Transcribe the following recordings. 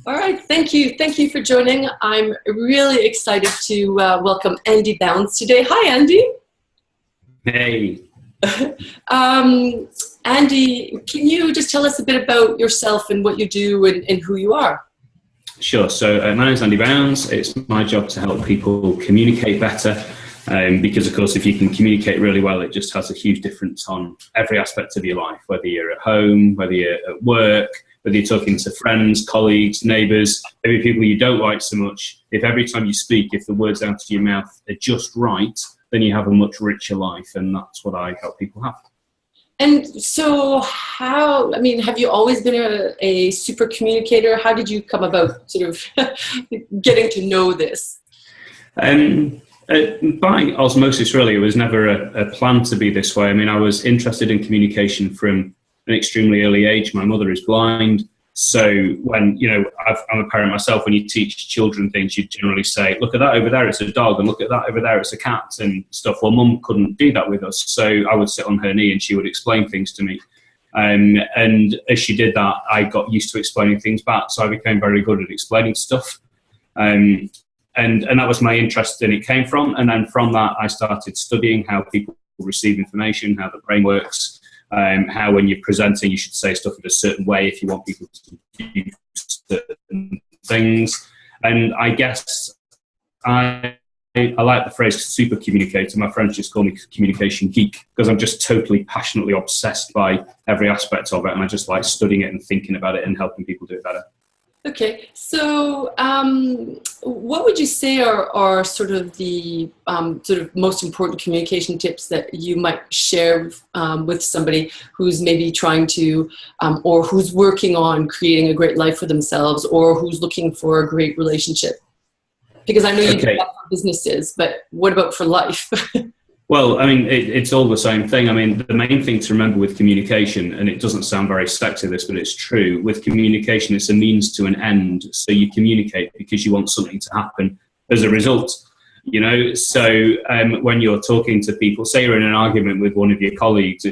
All right, thank you. Thank you for joining. I'm really excited to welcome Andy Bounds today. Hi, Andy. Hey. Andy, can you just tell us a bit about yourself and what you do and who you are? Sure. So my name is Andy Bounds. It's my job to help people communicate better because, of course, if you can communicate really well, it just has a huge difference on every aspect of your life, whether you're at home, whether you're at work, whether you're talking to friends, colleagues, neighbours, maybe people you don't like so much. If every time you speak, if the words out of your mouth are just right, then you have a much richer life, and that's what I help people have. And so have you always been a super communicator? How did you come about sort of getting to know this? By osmosis, really. It was never a plan to be this way. I mean, I was interested in communication from an extremely early age. My mother is blind. So when, I'm a parent myself, when you teach children things, you generally say, look at that over there, it's a dog, and look at that over there, it's a cat and stuff. Well, Mum couldn't do that with us. So I would sit on her knee and she would explain things to me. And as she did that, I got used to explaining things back. So I became very good at explaining stuff. And that was my interest, and it came from. And then from that, I started studying how people receive information, how the brain works. How when you're presenting you should say stuff in a certain way if you want people to do certain things. And I guess I like the phrase super communicator. My friends just call me communication geek because I'm just totally passionately obsessed by every aspect of it, and I just like studying it and thinking about it and helping people do it better. Okay, so what would you say are sort of the most important communication tips that you might share with somebody who's maybe trying to, or who's working on creating a great life for themselves, or who's looking for a great relationship? Because I know you do that for businesses, but what about for life? Well, I mean, it's all the same thing. I mean, the main thing to remember with communication, and it doesn't sound very sexy, this, but it's true. With communication, it's a means to an end. So you communicate because you want something to happen as a result, So when you're talking to people, say you're in an argument with one of your colleagues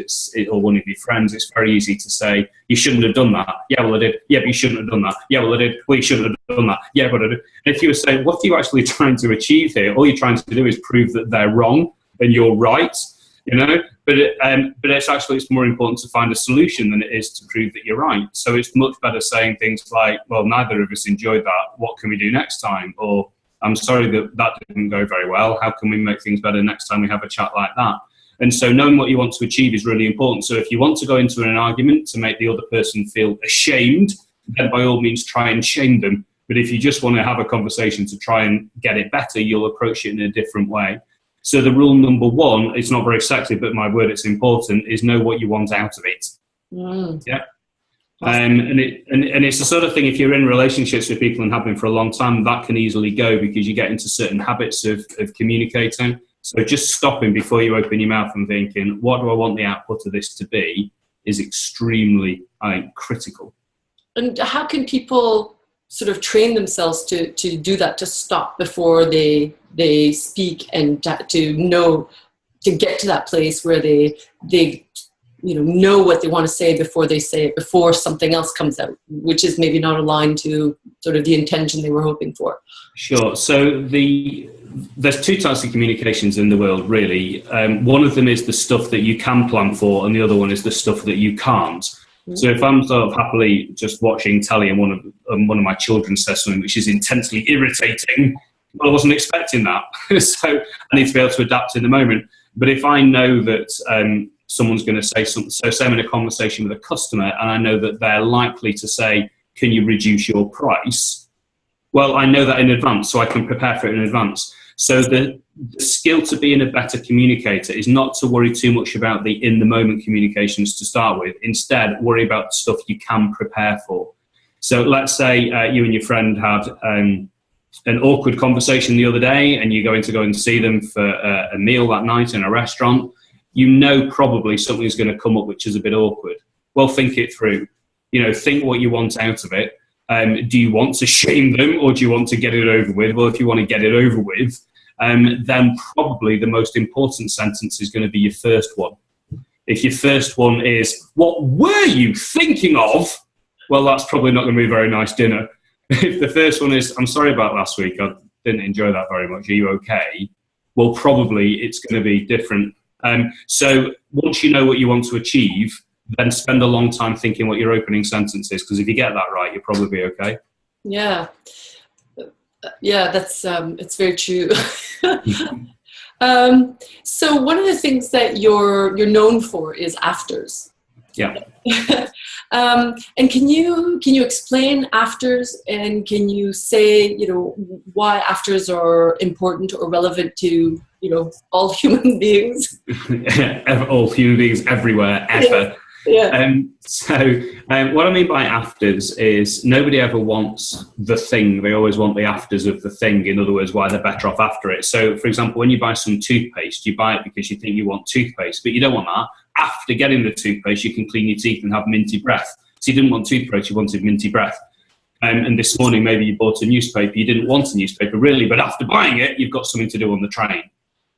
or one of your friends, it's very easy to say, you shouldn't have done that. Yeah, well, I did. Yeah, but you shouldn't have done that. Yeah, well, I did. Well, you shouldn't have done that. Yeah, but I did. And if you were saying, what are you actually trying to achieve here? All you're trying to do is prove that they're wrong and you're right, but it's more important to find a solution than it is to prove that you're right. So it's much better saying things like, well, neither of us enjoyed that. What can we do next time? Or I'm sorry that didn't go very well. How can we make things better next time we have a chat like that? And so knowing what you want to achieve is really important. So if you want to go into an argument to make the other person feel ashamed, then by all means try and shame them. But if you just want to have a conversation to try and get it better, you'll approach it in a different way. So the rule number one, it's not very sexy, but my word, it's important, is know what you want out of it. Yeah. And it's the sort of thing, if you're in relationships with people and have been for a long time, that can easily go because you get into certain habits of communicating. So just stopping before you open your mouth and thinking, what do I want the output of this to be, is extremely, critical. And how can people sort of train themselves to do that, to stop before they speak, and to get to that place where they know what they want to say before they say it, before something else comes out, which is maybe not aligned to sort of the intention they were hoping for? Sure. So there's two types of communications in the world, really. One of them is the stuff that you can plan for, and the other one is the stuff that you can't. So if I'm sort of happily just watching telly and one of my children says something which is intensely irritating, well, I wasn't expecting that. So I need to be able to adapt in the moment. But if I know that someone's going to say something, so say I'm in a conversation with a customer and I know that they're likely to say, can you reduce your price? Well, I know that in advance, so I can prepare for it in advance. So the skill to being a better communicator is not to worry too much about the in-the-moment communications to start with. Instead, worry about stuff you can prepare for. So let's say you and your friend had an awkward conversation the other day and you're going to go and see them for a meal that night in a restaurant. Probably something's going to come up which is a bit awkward. Well, think it through. Think what you want out of it. Do you want to shame them or do you want to get it over with? Well, if you want to get it over with, then probably the most important sentence is going to be your first one. If your first one is, what were you thinking of? Well, that's probably not going to be a very nice dinner. if the first one is, I'm sorry about last week, I didn't enjoy that very much, are you okay? Well, probably it's going to be different. So once you know what you want to achieve, then spend a long time thinking what your opening sentence is, because if you get that right, you'll probably be okay. Yeah. Yeah, that's it's very true. So one of the things that you're known for is afters. Yeah. And can you explain afters, and can you say, why afters are important or relevant to, all human beings? All human beings everywhere, ever. Yeah. What I mean by afters is nobody ever wants the thing. They always want the afters of the thing. In other words, why they're better off after it. So, for example, when you buy some toothpaste, you buy it because you think you want toothpaste, but you don't want that. After getting the toothpaste, you can clean your teeth and have minty breath. So you didn't want toothpaste, you wanted minty breath. And this morning, maybe you bought a newspaper. You didn't want a newspaper, really, but after buying it, you've got something to do on the train.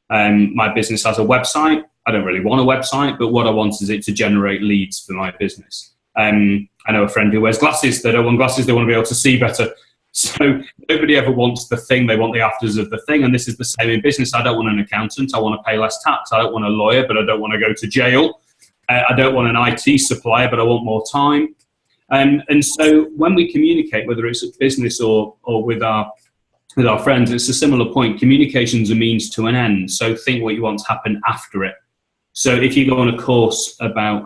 My business has a website. I don't really want a website, but what I want is it to generate leads for my business. I know a friend who wears glasses. They don't want glasses. They want to be able to see better. So nobody ever wants the thing. They want the afters of the thing. And this is the same in business. I don't want an accountant. I want to pay less tax. I don't want a lawyer, but I don't want to go to jail. I don't want an IT supplier, but I want more time. And so when we communicate, whether it's at business or with our friends, it's a similar point. Communication's a means to an end. So think what you want to happen after it. So if you go on a course about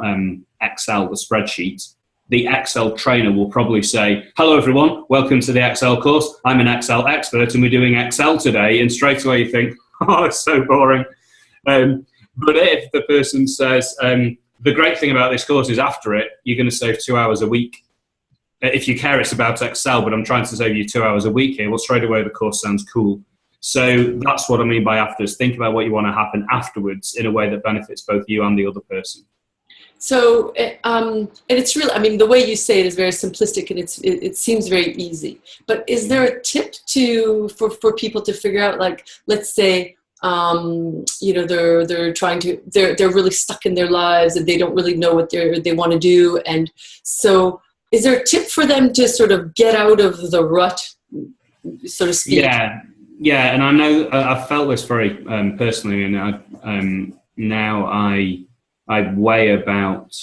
Excel, the spreadsheet, the Excel trainer will probably say, hello everyone, welcome to the Excel course. I'm an Excel expert and we're doing Excel today. And straight away you think, oh, it's so boring. But if the person says, the great thing about this course is after it, you're going to save 2 hours a week. If you care, it's about Excel, but I'm trying to save you 2 hours a week here. Well, straight away the course sounds cool. So that's what I mean by afters. Think about what you want to happen afterwards in a way that benefits both you and the other person. So, and it's really, the way you say it is very simplistic, and it seems very easy. But is there a tip for people to figure out, like, let's say, they're trying to, they're really stuck in their lives and they don't really know what they want to do, and so is there a tip for them to sort of get out of the rut, so to speak? Yeah, and I know I've felt this very personally, and now I weigh about.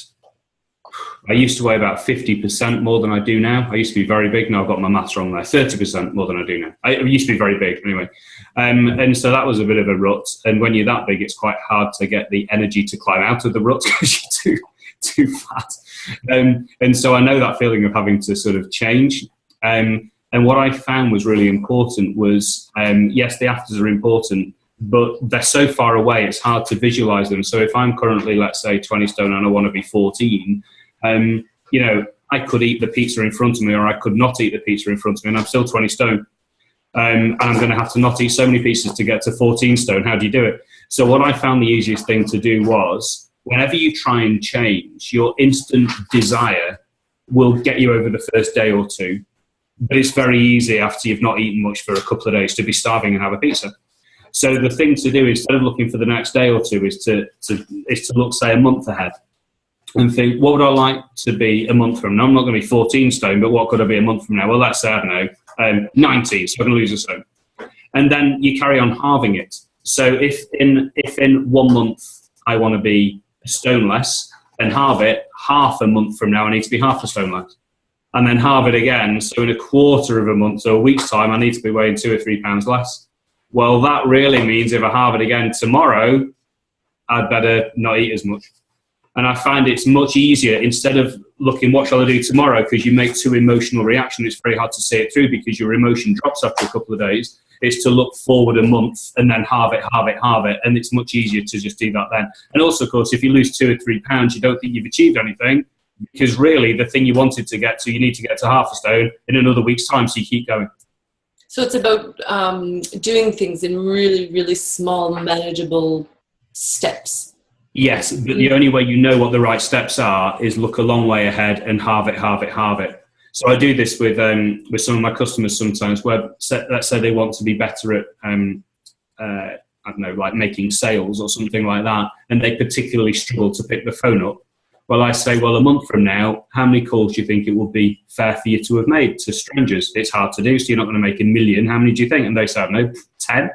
I used to weigh about 50% more than I do now. I used to be very big. Now I've got my maths wrong there. 30% more than I do now. I used to be very big anyway, and so that was a bit of a rut. And when you're that big, it's quite hard to get the energy to climb out of the rut because you're too fat. And so I know that feeling of having to sort of change. And what I found was really important was, yes, the afters are important, but they're so far away, it's hard to visualize them. So if I'm currently, let's say, 20 stone and I want to be 14, I could eat the pizza in front of me, or I could not eat the pizza in front of me, and I'm still 20 stone. And I'm going to have to not eat so many pieces to get to 14 stone. How do you do it? So what I found the easiest thing to do was, whenever you try and change, your instant desire will get you over the first day or two. But it's very easy after you've not eaten much for a couple of days to be starving and have a pizza. So the thing to do, instead of looking for the next day or two, is to look, say, a month ahead and think, what would I like to be a month from now? I'm not going to be 14 stone, but what could I be a month from now? Well, let's say, I don't know, 90, so I can lose a stone. And then you carry on halving it. So if in 1 month I want to be a stone less, then halve it. Half a month from now I need to be half a stone less. And then halve it again. So in a quarter of a month, so a week's time, I need to be weighing 2 or 3 pounds less. Well, that really means if I halve it again tomorrow, I'd better not eat as much. And I find it's much easier, instead of looking, what shall I do tomorrow? Because you make too emotional reaction, it's very hard to see it through because your emotion drops after a couple of days. It's to look forward a month and then halve it. And it's much easier to just do that then. And also, of course, if you lose 2 or 3 pounds, you don't think you've achieved anything. Because really, the thing you wanted to get to, you need to get to half a stone in another week's time, so you keep going. So it's about doing things in really, really small, manageable steps. Yes, but the only way you know what the right steps are is look a long way ahead and halve it. So I do this with some of my customers sometimes, where let's say they want to be better at, I don't know, like making sales or something like that, and they particularly struggle to pick the phone up. Well, I say, well, a month from now, how many calls do you think it would be fair for you to have made to strangers? It's hard to do, so you're not going to make a million. How many do you think? And they say, I don't know, 10.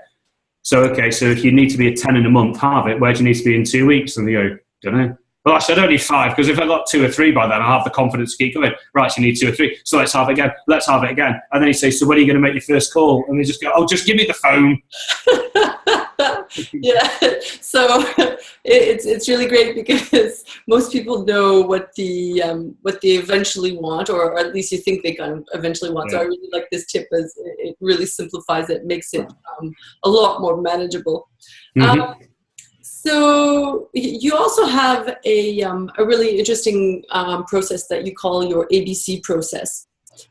So, okay, so if you need to be at 10 in a month, halve it. Where do you need to be in 2 weeks? And they go, don't know. Well, actually, I don't need 5, because if I got 2 or 3 by then, I'll have the confidence to keep going. Right, so you need 2 or 3. So let's halve it again. Let's halve it again. And then you say, so when are you going to make your first call? And they just go, oh, just give me the phone. Yeah, so it's really great because most people know what they eventually want, or at least you think they kind of eventually want. Yeah. So I really like this tip, as it really simplifies it, makes it a lot more manageable. Mm-hmm. So you also have a really interesting process that you call your ABC process,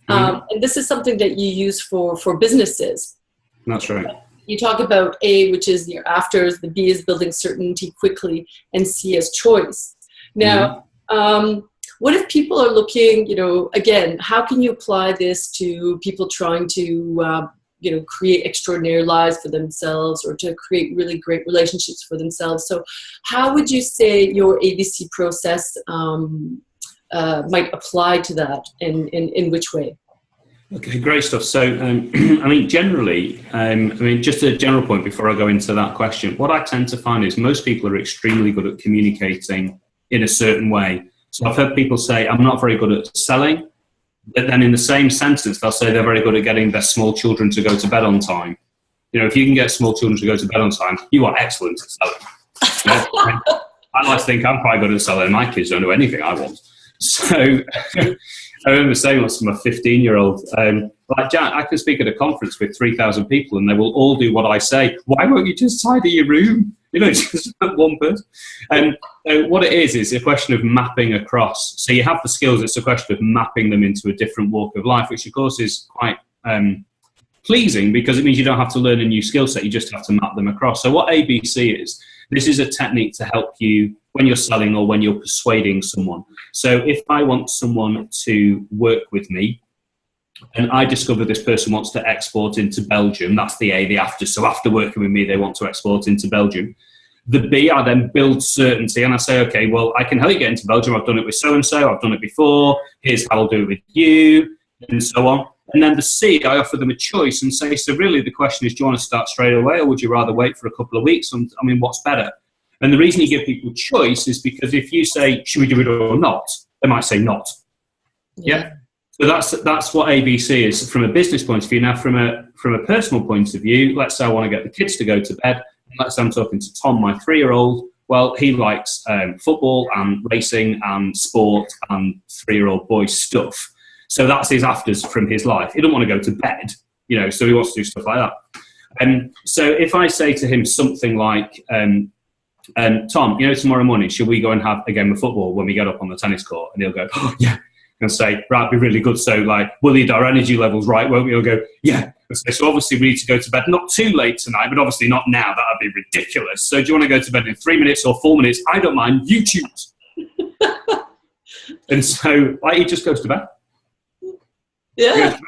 and this is something that you use for businesses. That's right. You talk about A, which is your afters, the B is building certainty quickly, and C is choice. Now, what if people are looking, again, how can you apply this to people trying to, create extraordinary lives for themselves, or to create really great relationships for themselves? So how would you say your ABC process might apply to that, and in which way? Okay, great stuff. So, generally, just a general point before I go into that question, what I tend to find is most people are extremely good at communicating in a certain way. So I've heard people say, I'm not very good at selling, but then in the same sentence, they'll say they're very good at getting their small children to go to bed on time. If you can get small children to go to bed on time, you are excellent at selling. I like to think I'm quite good at selling. My kids don't know anything I want. So I remember saying once to my 15-year-old, Jack, I can speak at a conference with 3,000 people and they will all do what I say. Why won't you just tidy your room? Just one person. So what it is a question of mapping across. So you have the skills, it's a question of mapping them into a different walk of life, which of course is quite pleasing, because it means you don't have to learn a new skill set, you just have to map them across. So what ABC is, this is a technique to help you when you're selling or when you're persuading someone. So if I want someone to work with me, and I discover this person wants to export into Belgium, that's the A, the after. So after working with me, they want to export into Belgium. The B, I then build certainty, and I say, okay, well, I can help you get into Belgium. I've done it with so-and-so. I've done it before. Here's how I'll do it with you, and so on. And then the C, I offer them a choice and say, so really the question is, do you want to start straight away, or would you rather wait for a couple of weeks? What's better? And the reason you give people choice is because if you say, should we do it or not, they might say not. Yeah. So that's what ABC is from a business point of view. Now, from a personal point of view, let's say I want to get the kids to go to bed. Let's say I'm talking to Tom, my 3-year-old. Well, he likes football and racing and sport and 3-year-old boy stuff. So that's his afters from his life. He doesn't want to go to bed, so he wants to do stuff like that. So if I say to him something like, Tom, tomorrow morning, should we go and have a game of football when we get up on the tennis court? And he'll go, oh, yeah. And say, right, be really good. So, we'll need our energy levels right, won't we? He'll go, yeah. And say, so obviously we need to go to bed, not too late tonight, but obviously not now. That would be ridiculous. So do you want to go to bed in 3 minutes or 4 minutes? I don't mind. You choose. And so he just goes to bed. Yeah.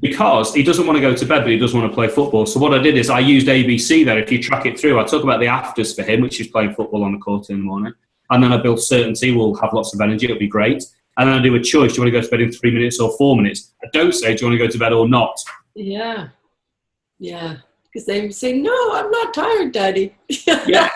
Because he doesn't want to go to bed, but he does want to play football. So what I did is I used ABC there. If you track it through, I talk about the afters for him, which is playing football on the court in the morning. And then I build certainty. We'll have lots of energy. It'll be great. And then I do a choice. Do you want to go to bed in 3 minutes or 4 minutes? I don't say, do you want to go to bed or not? Yeah. Yeah. Because they say, no, I'm not tired, Daddy. Yeah.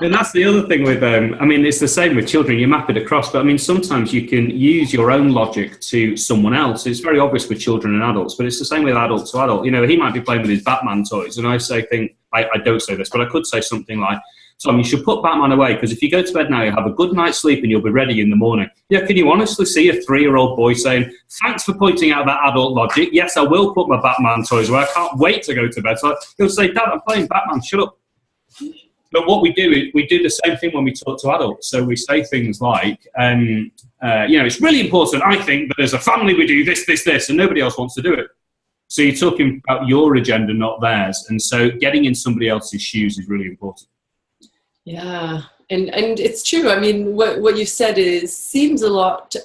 And that's the other thing with, it's the same with children. You map it across, but sometimes you can use your own logic to someone else. It's very obvious with children and adults, but it's the same with adult to adult. He might be playing with his Batman toys, and I don't say this, but I could say something like, Tom, you should put Batman away, because if you go to bed now, you'll have a good night's sleep and you'll be ready in the morning. Yeah, can you honestly see a 3-year-old boy saying, thanks for pointing out that adult logic. Yes, I will put my Batman toys away. I can't wait to go to bed. So he'll say, Dad, I'm playing Batman. Shut up. But what we do is we do the same thing when we talk to adults. So we say things like, it's really important, I think, that as a family we do this, this, this, and nobody else wants to do it. So you're talking about your agenda, not theirs. And so getting in somebody else's shoes is really important. Yeah, and it's true. What you said seems a lot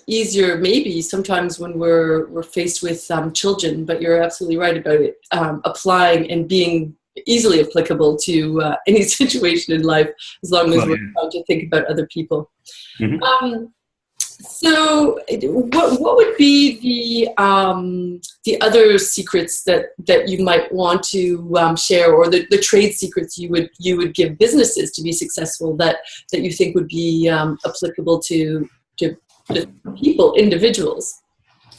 easier, maybe sometimes when we're faced with children. But you're absolutely right about it. Applying and being easily applicable to any situation in life, as long as we're trying to think about other people. Mm-hmm. So what would be the other secrets that you might want to share, or the trade secrets you would give businesses to be successful that you think would be applicable to people, individuals?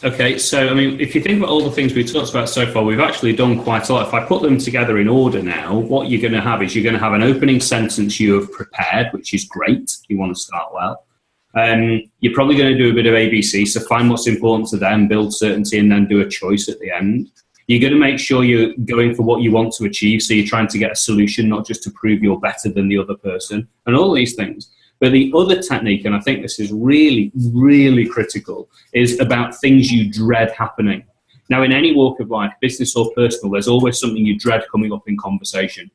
Okay, so I mean, if you think about all the things we've talked about so far, we've actually done quite a lot. If I put them together in order now, what you're going to have is you're going to have an opening sentence you have prepared, which is great. You want to start well. You're probably going to do a bit of ABC, so find what's important to them, build certainty, and then do a choice at the end. You're going to make sure you're going for what you want to achieve, so you're trying to get a solution, not just to prove you're better than the other person, and all these things. But the other technique, and I think this is really, really critical, is about things you dread happening. Now, in any walk of life, business or personal, there's always something you dread coming up in conversation.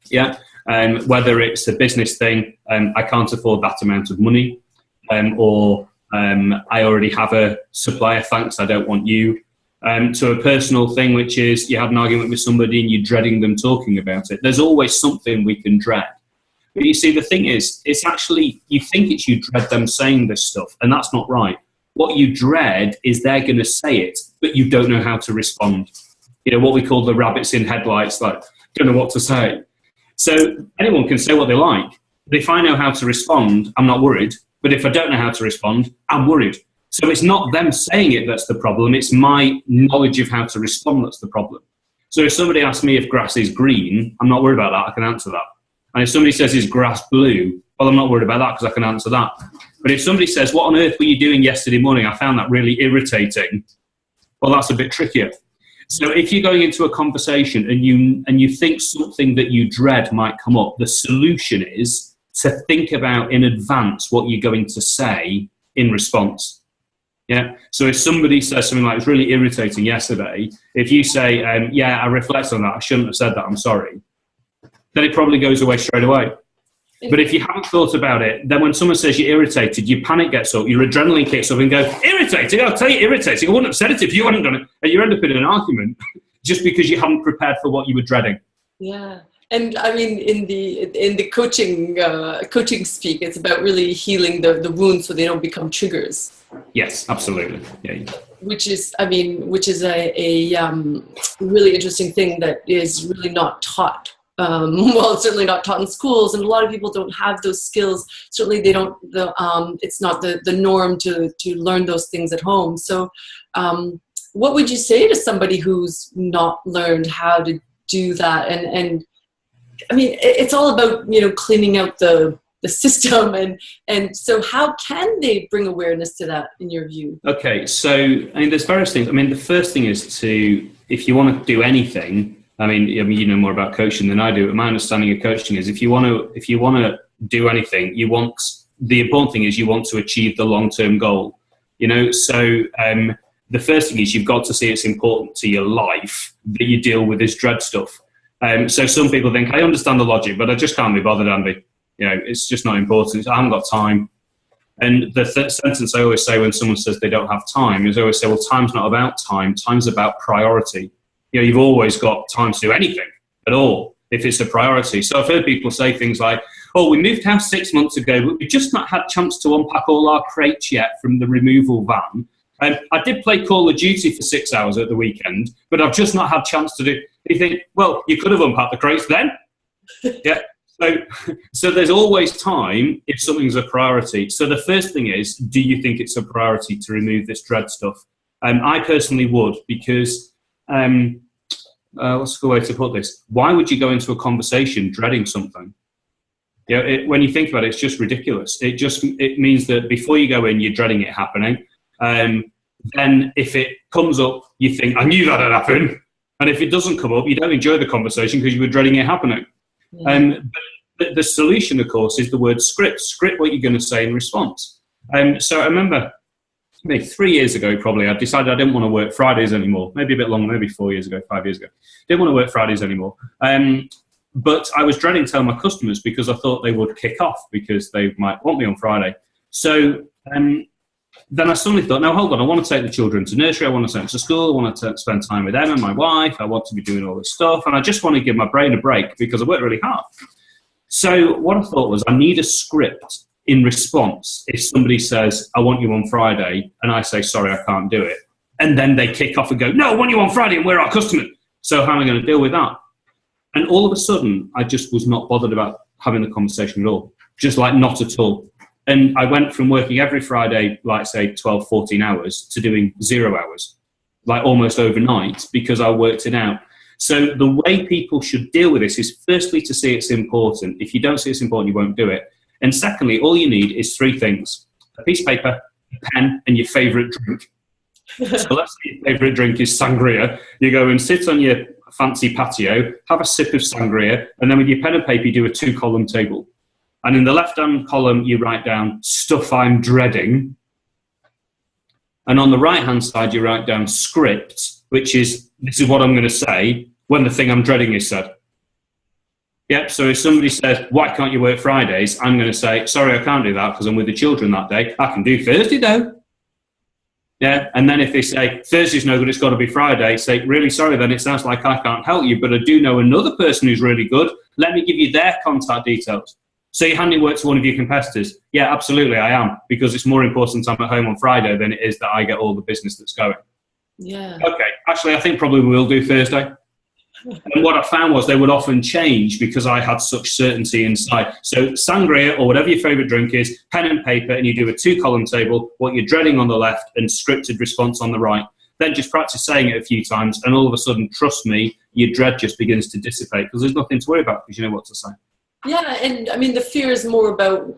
Yeah, whether it's a business thing, I can't afford that amount of money, or I already have a supplier, thanks, I don't want you. To a personal thing, which is you had an argument with somebody and you're dreading them talking about it. There's always something we can dread. But you see, the thing is, it's actually, you think it's you dread them saying this stuff, and that's not right. What you dread is they're going to say it, but you don't know how to respond. You know, what we call the rabbits in headlights, like, don't know what to say. So anyone can say what they like. But if I know how to respond, I'm not worried. But if I don't know how to respond, I'm worried. So it's not them saying it that's the problem. It's my knowledge of how to respond that's the problem. So if somebody asks me if grass is green, I'm not worried about that. I can answer that. And if somebody says, is grass blue? Well, I'm not worried about that because I can answer that. But if somebody says, what on earth were you doing yesterday morning? I found that really irritating. Well, that's a bit trickier. So if you're going into a conversation and you think something that you dread might come up, the solution is to think about in advance what you're going to say in response. Yeah. So if somebody says something like, it's really irritating yesterday, if you say, yeah, I reflect on that, I shouldn't have said that, I'm sorry, then it probably goes away straight away. But if you haven't thought about it, then when someone says you're irritated, your panic gets up, your adrenaline kicks up and goes, irritating? I'll tell you, irritating. I wouldn't have said it if you hadn't done it. And you end up in an argument just because you haven't prepared for what you were dreading. Yeah. And I mean, in the coaching speak, it's about really healing the wounds so they don't become triggers. Yes, absolutely. Yeah. Which is a really interesting thing that is really not taught. Well, it's certainly not taught in schools, and a lot of people don't have those skills. Certainly, they don't. It's not the norm to learn those things at home. So, what would you say to somebody who's not learned how to do that? And I mean, it's all about cleaning out the system, and so how can they bring awareness to that in your view? Okay, so I mean, there's various things. I mean, the first thing is if you want to do anything. I mean, you know more about coaching than I do. But my understanding of coaching is if you want to do anything, the important thing is you want to achieve the long-term goal. So the first thing is you've got to see it's important to your life that you deal with this dread stuff. So some people think, I understand the logic, but I just can't be bothered, Andy. It's just not important. I haven't got time. And the sentence I always say when someone says they don't have time is I always say, well, time's not about time. Time's about priority. You've always got time to do anything at all if it's a priority. So I've heard people say things like, oh, we moved house 6 months ago, but we've just not had a chance to unpack all our crates yet from the removal van. I did play Call of Duty for 6 hours at the weekend, but I've just not had a chance to do it. You think, well, you could have unpacked the crates then. Yeah. So there's always time if something's a priority. So the first thing is, do you think it's a priority to remove this dread stuff? I personally would, because what's the way to put this? Why would you go into a conversation dreading something? When you think about it, it's just ridiculous. It means that before you go in, you're dreading it happening. Then if it comes up, you think, I knew that'd happen. And if it doesn't come up, you don't enjoy the conversation because you were dreading it happening. Yeah. But the solution, of course, is the word script. Script what you're going to say in response. So I remember maybe 3 years ago, probably, I decided I didn't want to work Fridays anymore. Maybe a bit longer, maybe 4 years ago, 5 years ago. Didn't want to work Fridays anymore. But I was dreading telling my customers because I thought they would kick off because they might want me on Friday. So then I suddenly thought, no, hold on, I want to take the children to nursery, I want to take them to school, I want to spend time with them and my wife, I want to be doing all this stuff, and I just want to give my brain a break because I work really hard. So what I thought was, I need a script in response if somebody says, I want you on Friday, and I say, sorry, I can't do it. And then they kick off and go, no, I want you on Friday, and we're our customer. So how am I going to deal with that? And all of a sudden, I just was not bothered about having the conversation at all. Just like not at all. And I went from working every Friday, like say 12, 14 hours, to doing 0 hours, like almost overnight, because I worked it out. So the way people should deal with this is firstly to see it's important. If you don't see it's important, you won't do it. And secondly, all you need is 3 things: a piece of paper, a pen, and your favourite drink. So let's say your favourite drink is sangria. You go and sit on your fancy patio, have a sip of sangria, and then with your pen and paper, you do a 2-column table. And in the left-hand column, you write down stuff I'm dreading. And on the right-hand side, you write down script, which is, this is what I'm going to say when the thing I'm dreading is said. Yep, so if somebody says, why can't you work Fridays? I'm going to say, sorry, I can't do that because I'm with the children that day. I can do Thursday, though. Yeah, and then if they say, Thursday's no good, it's got to be Friday, say, really sorry, then it sounds like I can't help you, but I do know another person who's really good. Let me give you their contact details. So you're handing work to one of your competitors? Yeah, absolutely, I am, because it's more important I'm at home on Friday than it is that I get all the business that's going. Yeah. Okay, actually, I think probably we'll do Thursday. And what I found was they would often change because I had such certainty inside. So sangria, or whatever your favourite drink is, pen and paper, and you do a 2-column table, what you're dreading on the left and scripted response on the right. Then just practice saying it a few times, and all of a sudden, trust me, your dread just begins to dissipate because there's nothing to worry about because you know what to say. Yeah, and I mean, the fear is more about,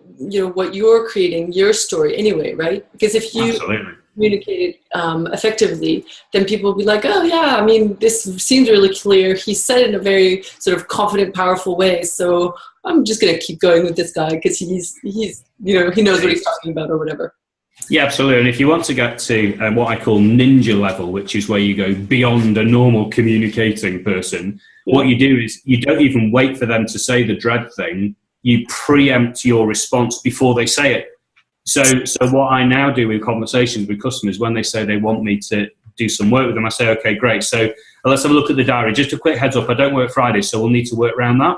what you're creating, your story anyway, right? Because if you communicate it effectively, then people will be like, oh yeah, I mean, this seems really clear. He said it in a very sort of confident, powerful way. So I'm just going to keep going with this guy because he's he knows what he's talking about or whatever. Yeah, absolutely. And if you want to get to what I call ninja level, which is where you go beyond a normal communicating person, what you do is you don't even wait for them to say the dread thing. You preempt your response before they say it. So what I now do with conversations with customers, when they say they want me to do some work with them, I say, okay, great. So let's have a look at the diary. Just a quick heads up, I don't work Fridays, so we'll need to work around that.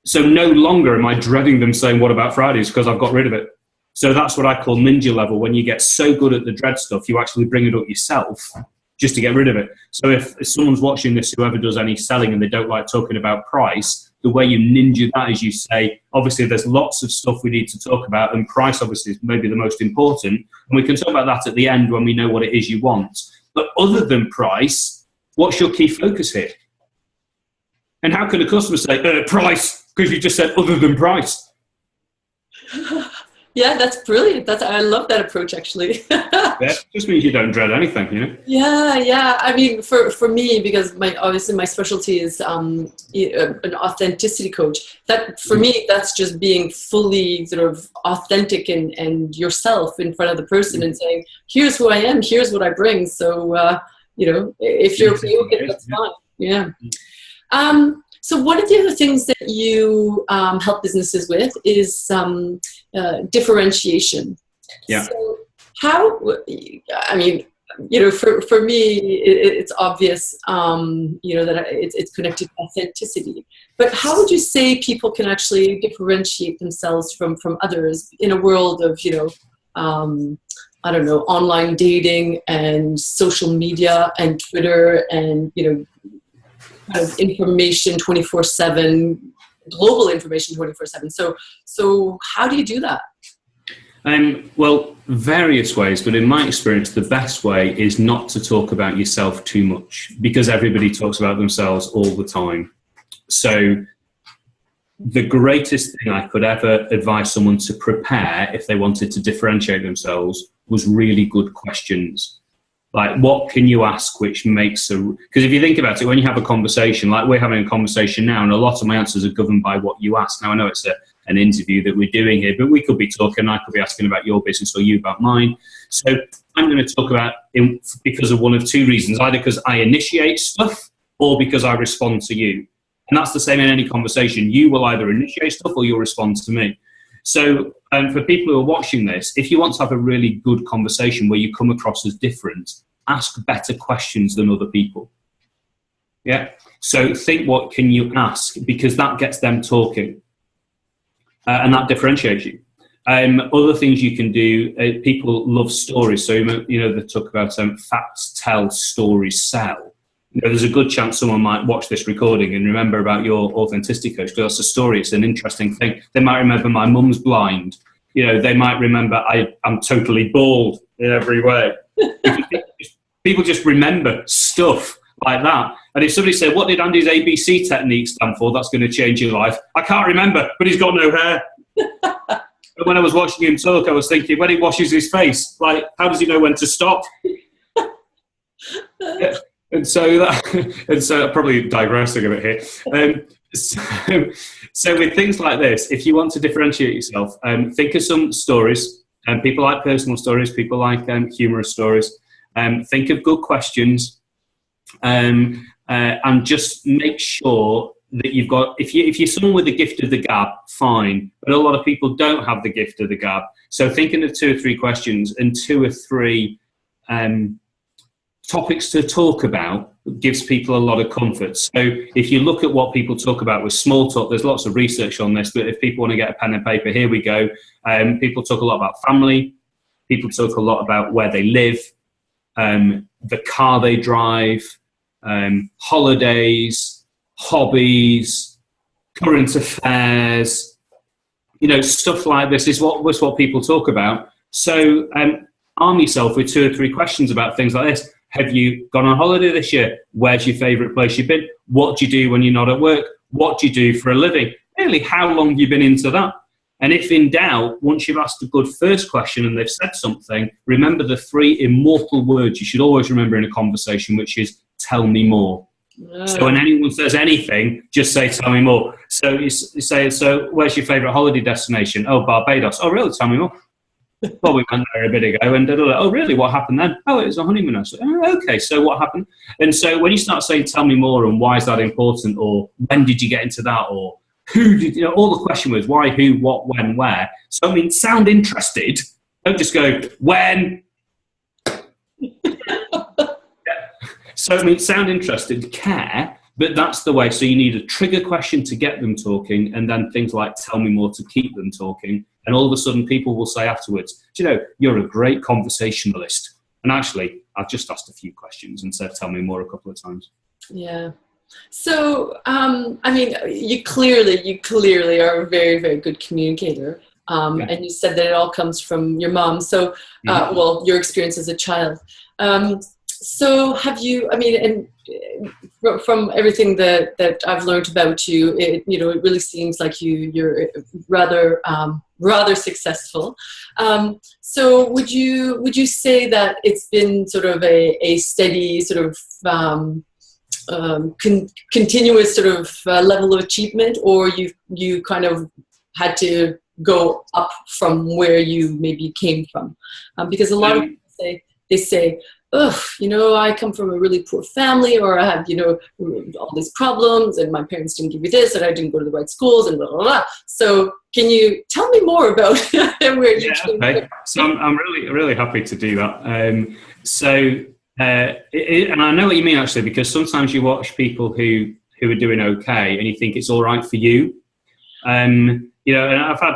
So no longer am I dreading them saying, what about Fridays? Because I've got rid of it. So that's what I call ninja level. When you get so good at the dread stuff, you actually bring it up yourself just to get rid of it. So if someone's watching this, whoever does any selling, and they don't like talking about price, the way you ninja that is you say, obviously there's lots of stuff we need to talk about, and price obviously is maybe the most important. And we can talk about that at the end when we know what it is you want. But other than price, what's your key focus here? And how can a customer say, price, because you just said other than price? Yeah, that's brilliant. I love that approach, actually. Yeah, just means you don't dread anything, Yeah. I mean, for me, because obviously my specialty is an authenticity coach. That for me, that's just being fully sort of authentic and yourself in front of the person and saying, "Here's who I am. Here's what I bring." So if you're okay with it, that's fine. Yeah. So one of the other things that you help businesses with is differentiation. Yeah. So for me, it's obvious, that it's connected to authenticity. But how would you say people can actually differentiate themselves from others in a world of, online dating and social media and Twitter and, kind of information 24/7, global information 24/7. So how do you do that? Well, various ways, but in my experience, the best way is not to talk about yourself too much, because everybody talks about themselves all the time. So the greatest thing I could ever advise someone to prepare if they wanted to differentiate themselves was really good questions. Like, what can you ask which makes because if you think about it, when you have a conversation, like we're having a conversation now, and a lot of my answers are governed by what you ask. Now, I know it's an interview that we're doing here, but we could be talking, I could be asking about your business or you about mine. So I'm going to talk about because of one of two reasons, either because I initiate stuff or because I respond to you. And that's the same in any conversation. You will either initiate stuff or you'll respond to me. So for people who are watching this, if you want to have a really good conversation where you come across as different, ask better questions than other people. Yeah. So think, what can you ask? Because that gets them talking, and that differentiates you. Other things you can do, people love stories. So, they talk about facts tell, stories sell. There's a good chance someone might watch this recording and remember about your authenticity coach, because that's a story. It's an interesting thing. They might remember my mum's blind. They might remember I'm totally bald in every way. People just remember stuff like that. And if somebody said, what did Andy's ABC technique stand for? That's going to change your life. I can't remember, but he's got no hair. But when I was watching him talk, I was thinking, when he washes his face, like, how does he know when to stop? Yeah. And so I'm probably digressing a bit here. So with things like this, if you want to differentiate yourself, think of some stories. People like personal stories. People like humorous stories. Think of good questions, and just make sure that you've got. If you're someone with the gift of the gab, fine. But a lot of people don't have the gift of the gab. So thinking of 2 or 3 questions and 2 or 3 topics to talk about gives people a lot of comfort. So if you look at what people talk about with small talk, there's lots of research on this, but if people want to get a pen and paper, here we go. People talk a lot about family. People talk a lot about where they live, the car they drive, holidays, hobbies, current affairs, stuff like this is what people talk about. So arm yourself with 2 or 3 questions about things like this. Have you gone on holiday this year? Where's your favourite place you've been? What do you do when you're not at work? What do you do for a living? Really, how long have you been into that? And if in doubt, once you've asked a good first question and they've said something, remember the 3 immortal words you should always remember in a conversation, which is, tell me more. So when anyone says anything, just say, tell me more. So you say, so where's your favourite holiday destination? Oh, Barbados. Oh, really? Tell me more. Well, we went there a bit ago, and oh, really? What happened then? Oh, it was a honeymoon. I said, oh, okay, so what happened? And so when you start saying, tell me more, and why is that important, or when did you get into that, or who did, all the question was why, who, what, when, where. So, I mean, sound interested. Don't just go, when. So, I mean, sound interested, care, but that's the way. So you need a trigger question to get them talking, and then things like tell me more to keep them talking. And all of a sudden, people will say afterwards, do you know, you're a great conversationalist. And actually, I've just asked a few questions and said, tell me more a couple of times. Yeah. So, I mean, you clearly are a very, very good communicator. And you said that it all comes from your mom. So, well, your experience as a child. So have you, I mean, and from everything that I've learned about you, it really seems like you're rather successful. So would you say that it's been sort of a steady sort of continuous sort of level of achievement, or you kind of had to go up from where you maybe came from? Because a lot of people say, ugh, I come from a really poor family, or I have, all these problems, and my parents didn't give me this, and I didn't go to the right schools, and blah, blah, blah. So can you tell me more about where you came from? So I'm really, really happy to do that. And I know what you mean, actually, because sometimes you watch people who are doing okay, and you think it's all right for you. And I've had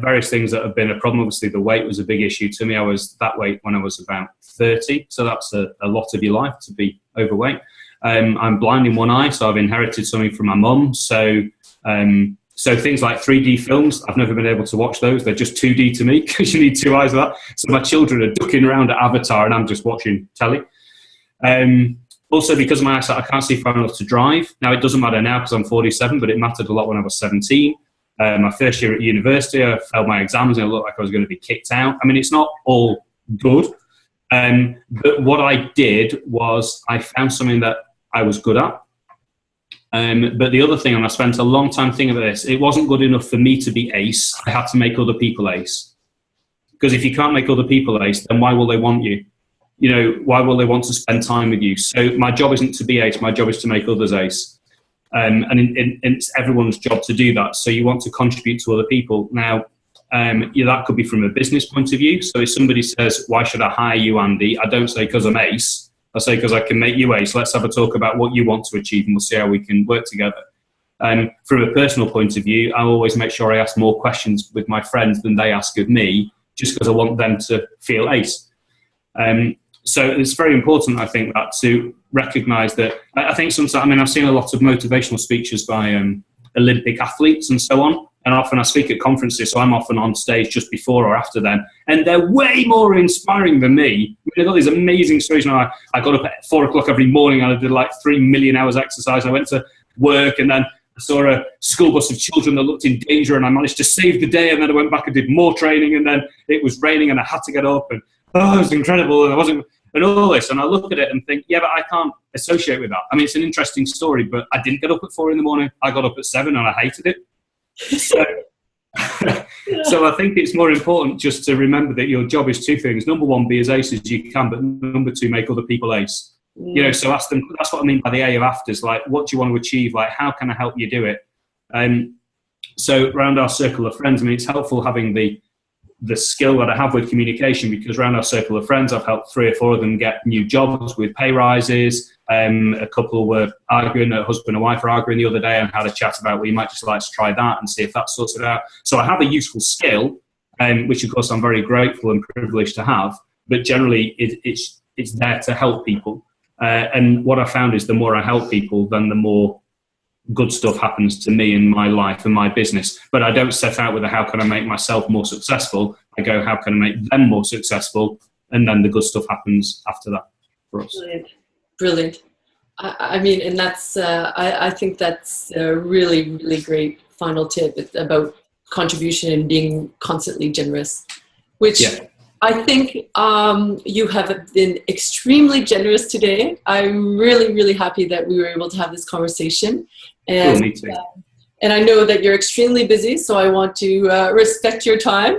various things that have been a problem. Obviously, the weight was a big issue to me. I was that weight when I was about 30, so that's a lot of your life to be overweight. I'm blind in one eye, so I've inherited something from my mum. So things like 3D films, I've never been able to watch those. They're just 2D to me because you need 2 eyes for that. So my children are ducking around at Avatar, and I'm just watching telly. Also, because of my eyesight, I can't see far enough to drive. Now, it doesn't matter now because I'm 47, but it mattered a lot when I was 17. My first year at university, I failed my exams and it looked like I was going to be kicked out. I mean, it's not all good. But what I did was I found something that I was good at. But the other thing, and I spent a long time thinking about this, it wasn't good enough for me to be ace. I had to make other people ace. Because if you can't make other people ace, then why will they want you? Why will they want to spend time with you? So my job isn't to be ace. My job is to make others ace. And it's everyone's job to do that. So you want to contribute to other people. Now, That could be from a business point of view. So if somebody says, why should I hire you, Andy? I don't say because I'm ace. I say because I can make you ace. Let's have a talk about what you want to achieve and we'll see how we can work together. From a personal point of view, I always make sure I ask more questions with my friends than they ask of me, just because I want them to feel ace. So it's very important, I think, that to recognise that. I think sometimes, I mean, I've seen a lot of motivational speeches by Olympic athletes and so on, and often I speak at conferences, so I'm often on stage just before or after them, and they're way more inspiring than me. I mean, I've got these amazing stories. Now, I got up at 4 o'clock every morning and I did like 3 million hours exercise. I went to work and then I saw a school bus of children that looked in danger and I managed to save the day, and then I went back and did more training, and then it was raining and I had to get up, and it was incredible, and I wasn't, and all this, and I look at it and think, yeah, but I can't associate with that. I mean, it's an interesting story, but I didn't get up at 4 in the morning. I got up at 7 and I hated it. So, so I think it's more important just to remember that your job is 2 things. Number 1, be as ace as you can, but number 2, make other people ace. You know, so ask them, that's what I mean by the A of afters, like, what do you want to achieve? Like, how can I help you do it? So around our circle of friends, I mean, it's helpful having the skill that I have with communication, because around our circle of friends, I've helped 3 or 4 of them get new jobs with pay rises. A couple were arguing, a husband and wife were arguing the other day, and had a chat about, well, you might just like to try that and see if that sorts it out. So I have a useful skill, which of course I'm very grateful and privileged to have, but generally it's there to help people. And what I found is the more I help people, then the more good stuff happens to me in my life and my business. But I don't set out with how can I make myself more successful. I go, how can I make them more successful? And then the good stuff happens after that for us. Brilliant. I mean, and that's, I think that's a really, really great final tip. It's about contribution and being constantly generous, which I think you have been extremely generous today. I'm really, really happy that we were able to have this conversation. And, me too. And I know that you're extremely busy, so I want to respect your time.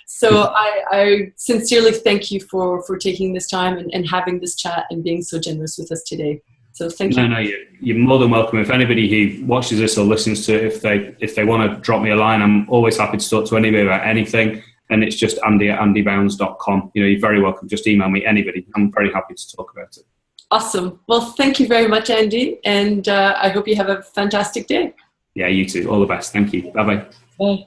So I sincerely thank you for taking this time and having this chat and being so generous with us today. So thank you. No, you're more than welcome. If anybody who watches this or listens to it, if they want to drop me a line, I'm always happy to talk to anybody about anything. And it's just andy@andybounds.com. You know, you're very welcome. Just email me, anybody. I'm very happy to talk about it. Awesome. Well, thank you very much, Andy. And I hope you have a fantastic day. Yeah, you too. All the best. Thank you. Bye-bye. Bye.